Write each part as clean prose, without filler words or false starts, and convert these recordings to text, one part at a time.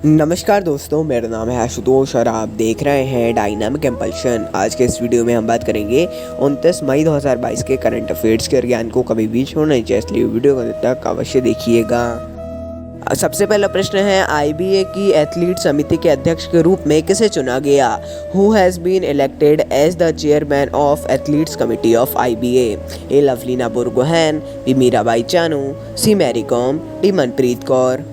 नमस्कार दोस्तों, मेरा नाम है आशुतोष और आप देख रहे हैं डायनामिक इम्पल्शन। आज के इस वीडियो में हम बात करेंगे 29 मई 2022 के करंट अफेयर्स के ज्ञान को कभी भी छोड़ना नहीं चाहिए, इसलिए वीडियो को अंत तक अवश्य देखिएगा। सबसे पहला प्रश्न है, आईबीए की एथलीट समिति के अध्यक्ष के रूप में किसे चुना गया? Who has been elected as the chairman of athletes committee of IBA? A Lovlina Borgohain, B Mirabai Chanu, C Mary Kom, D Manpreet Kaur.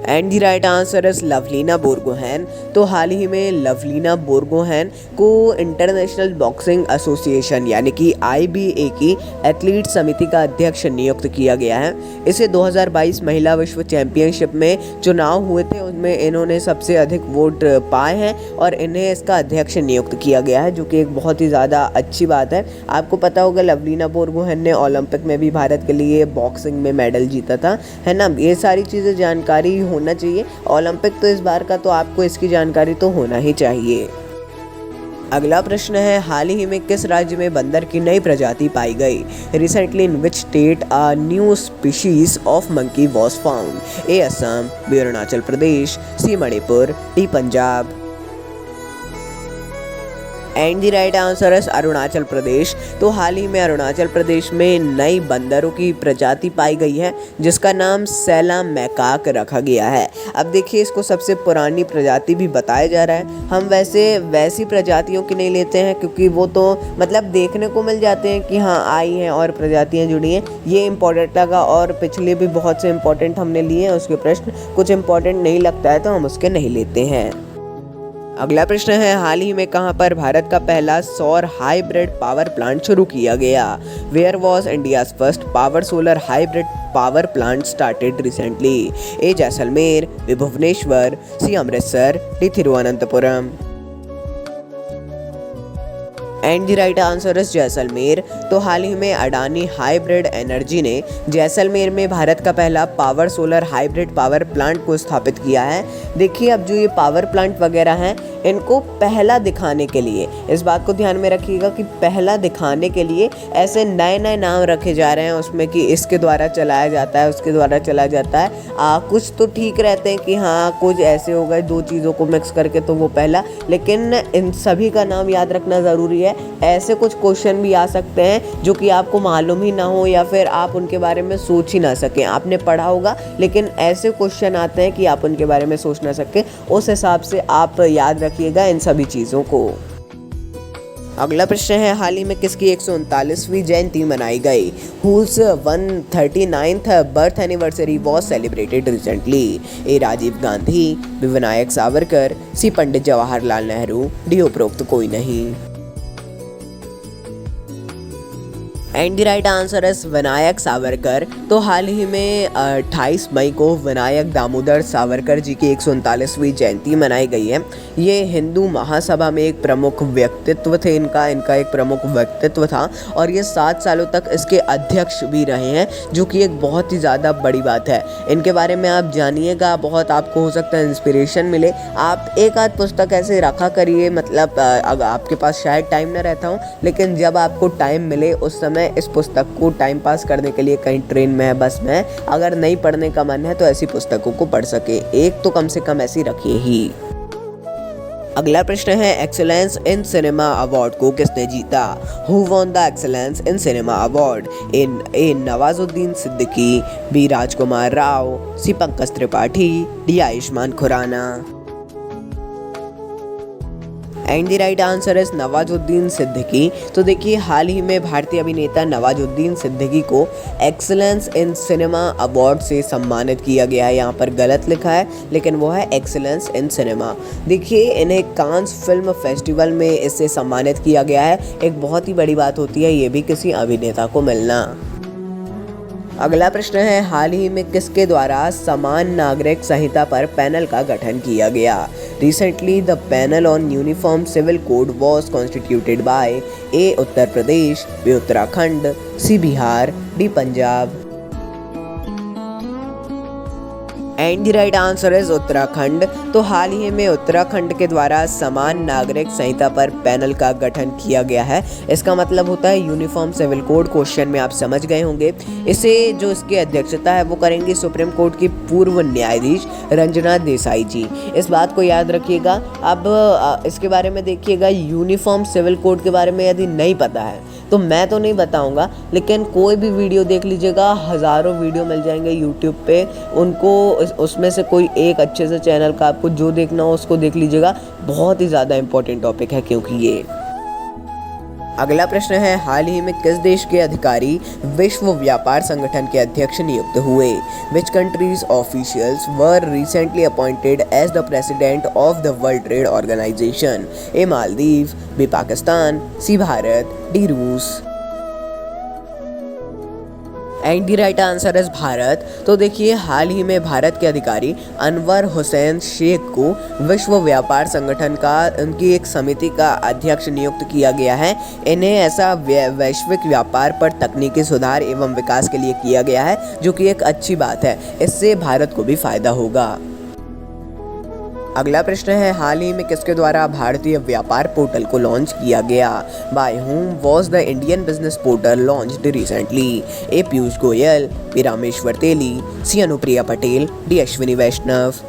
And the right answer is Lovlina Borgohain. तो हाल ही में लवलीना बोरगोहेन को इंटरनेशनल बॉक्सिंग एसोसिएशन यानी कि आईबीए की एथलीट समिति का अध्यक्ष नियुक्त किया गया है। इसे 2022 महिला विश्व चैंपियनशिप में चुनाव हुए थे, उनमें इन्होंने सबसे अधिक वोट पाए हैं और इन्हें इसका अध्यक्ष नियुक्त किया गया है, जो कि एक बहुत ही ज़्यादा अच्छी बात है। आपको पता होगा लवलीना बोरगोहेन ने ओलंपिक में भी भारत के लिए बॉक्सिंग में मेडल जीता था, है ना। ये सारी चीज़ें जानकारी होना चाहिए। ओलंपिक तो इस बार का, तो आपको इसकी जानकारी तो होना ही चाहिए। अगला प्रश्न है, हाल ही में किस राज्य में बंदर की नई प्रजाति पाई गई? Recently in which state a new species of monkey was found? A Assam, B Arunachal Pradesh, C Manipur, D Punjab. And the right answer है अरुणाचल प्रदेश। तो हाल ही में अरुणाचल प्रदेश में नई बंदरों की प्रजाति पाई गई है, जिसका नाम सैला मैकाक रखा गया है। अब देखिए, इसको सबसे पुरानी प्रजाति भी बताया जा रहा है। हम वैसी प्रजातियों की नहीं लेते हैं, क्योंकि वो तो मतलब देखने को मिल जाते हैं कि हाँ आई हैं और प्रजातियाँ जुड़ी हैं। ये इम्पोर्टेंट लगा और पिछले भी बहुत से इम्पोर्टेंट हमने लिए हैं, उसके प्रश्न कुछ इम्पोर्टेंट नहीं लगता है तो हम उसके नहीं लेते हैं। अगला प्रश्न है, हाल ही में कहां पर भारत का पहला सौर हाइब्रिड पावर प्लांट शुरू किया गया? Where was India's first power solar hybrid power plant started recently? A Jaisalmer, B Bhubaneswar, C Amritsar, D Thiruvananthapuram. And the right answer is Jaisalmer. तो हाल ही में अडानी हाइब्रिड एनर्जी ने जैसलमेर में भारत का पहला power solar hybrid power plant को स्थापित किया है। देखिए, अब जो ये पावर प्लांट वगैरह हैं, इनको पहला दिखाने के लिए, इस बात को ध्यान में रखिएगा कि पहला दिखाने के लिए ऐसे नए नए नाम रखे जा रहे हैं उसमें कि इसके द्वारा चलाया जाता है, उसके द्वारा चलाया जाता है। कुछ तो ठीक रहते हैं कि हाँ कुछ ऐसे हो गए, दो चीज़ों को मिक्स करके तो वो पहला, लेकिन इन सभी का नाम याद रखना ज़रूरी है। ऐसे कुछ क्वेश्चन भी आ सकते हैं जो कि आपको मालूम ही ना हो या फिर आप उनके बारे में सोच ही ना सकें। आपने पढ़ा होगा लेकिन ऐसे क्वेश्चन आते हैं कि आप उनके बारे में सोच ना सकें, उस हिसाब से आप याद रखिएगा इन सभी चीज़ों को। अगला प्रश्न है, हाल ही में किसकी 139वीं जयंती मनाई गई? Whose 139th birth anniversary was celebrated recently? A Rajiv Gandhi, B Vinayak Savarkar, C Pandit Jawaharlal Nehru, D उपरोक्त कोई नहीं। And the right answer is Vinayak Savarkar. तो हाल ही में 28 मई को विनायक दामोदर सावरकर जी की 139वीं जयंती मनाई गई है। ये हिंदू महासभा में एक प्रमुख व्यक्तित्व थे, इनका एक प्रमुख व्यक्तित्व था और ये 7 सालों तक इसके अध्यक्ष भी रहे हैं, जो कि एक बहुत ही ज़्यादा बड़ी बात है। इनके बारे में आप जानिएगा, बहुत आपको हो सकता है इंस्पिरेशन मिले। आप एक आध पुस्तक ऐसे रखा करिए, मतलब अगर आपके पास शायद टाइम ना रहता हो, लेकिन जब आपको टाइम मिले उस समय इस पुस्तक को टाइम पास करने के लिए, कहीं ट्रेन में है, बस में, अगर नहीं पढ़ने का मन है तो ऐसी पुस्तकों को पढ़ सके, एक तो कम से कम ऐसी रखिए ही। अगला प्रश्न है, एक्सेलेंस इन सिनेमा अवार्ड को किसने जीता? Who won the excellence in cinema award? A Nawazuddin Siddiqui, B Rajkumar Rao, C Pankaj Tripathi, D Ayushmann Khurrana. And the right answer is Nawazuddin Siddiqui. तो देखिए, हाल ही में भारतीय अभिनेता नवाजुद्दीन सिद्दीकी को एक्सेलेंस इन सिनेमा अवार्ड से सम्मानित किया गया है। यहाँ पर गलत लिखा है, लेकिन वो है एक्सेलेंस इन सिनेमा। देखिए, इन्हें कांस फिल्म फेस्टिवल में इससे सम्मानित किया गया है। एक बहुत ही बड़ी बात होती है ये भी किसी अभिनेता को मिलना। अगला प्रश्न है, हाल ही में किसके द्वारा समान नागरिक संहिता पर पैनल का गठन किया गया? Recently the panel on uniform civil code was constituted by? A Uttar Pradesh, B Uttarakhand, C Bihar, D Punjab. And the right answer is Uttarakhand. तो हाल ही में उत्तराखंड के द्वारा समान नागरिक संहिता पर पैनल का गठन किया गया है। इसका मतलब होता है यूनिफॉर्म सिविल कोड। क्वेश्चन में आप समझ गए होंगे। इसे जो इसकी अध्यक्षता है वो करेंगी सुप्रीम कोर्ट की पूर्व न्यायाधीश रंजना देसाई जी। इस बात को याद रखिएगा। अब इसके बारे में देखिएगा, यूनिफॉर्म सिविल कोड के बारे में यदि नहीं पता है तो मैं तो नहीं बताऊंगा, लेकिन कोई भी वीडियो देख लीजिएगा, हज़ारों वीडियो मिल जाएंगे यूट्यूब पे। उनको उसमें से कोई एक अच्छे से चैनल का आपको जो देखना हो उसको देख लीजिएगा। बहुत ही ज़्यादा इंपॉर्टेंट टॉपिक है क्योंकि ये। अगला प्रश्न है, हाल ही में किस देश के अधिकारी विश्व व्यापार संगठन के अध्यक्ष नियुक्त हुए? Which countries officials were recently appointed as the president of the world trade organisation? A Maldives, B Pakistan, C Bharat, D रूस। And the right answer is Bharat. तो देखिए, हाल ही में भारत के अधिकारी अनवर हुसैन शेख को विश्व व्यापार संगठन का उनकी एक समिति का अध्यक्ष नियुक्त किया गया है। इन्हें ऐसा वैश्विक व्यापार पर तकनीकी सुधार एवं विकास के लिए किया गया है, जो कि एक अच्छी बात है। इससे भारत को भी फायदा होगा। अगला प्रश्न है, हाल ही में किसके द्वारा भारतीय व्यापार पोर्टल को लॉन्च किया गया? By whom was the Indian business portal launched recently? A Piyush Goyal, B Rameswar Teli, C Anupriya Patel, D Ashwini Vaishnaw.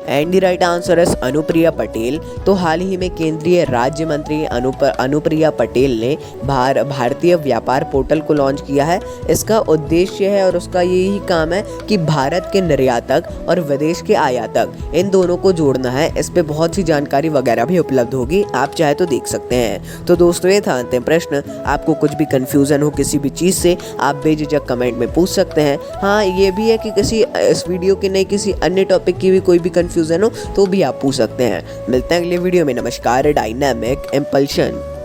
And the right answer is Anupriya Patel. तो हाल ही में केंद्रीय राज्य मंत्री अनुप्रिया पटेल ने भारतीय व्यापार पोर्टल को लॉन्च किया है। इसका उद्देश्य है और उसका यही काम है कि भारत के निर्यातक और विदेश के आयातक इन दोनों को जोड़ना है। इस पे बहुत सी जानकारी वगैरह भी उपलब्ध होगी, आप चाहे तो देख सकते हैं। तो दोस्तों, ये था अंतिम प्रश्न। आपको कुछ भी कन्फ्यूज़न हो किसी भी चीज़ से, आप बेझिझक कमेंट में पूछ सकते हैं। हाँ, ये भी है कि किसी इस वीडियो की नहीं किसी अन्य टॉपिक की भी कोई भी कन्फ्यूज़न हो तो भी आप पूछ सकते हैं। मिलते हैं अगले वीडियो में। नमस्कार। Dynamic impulsion.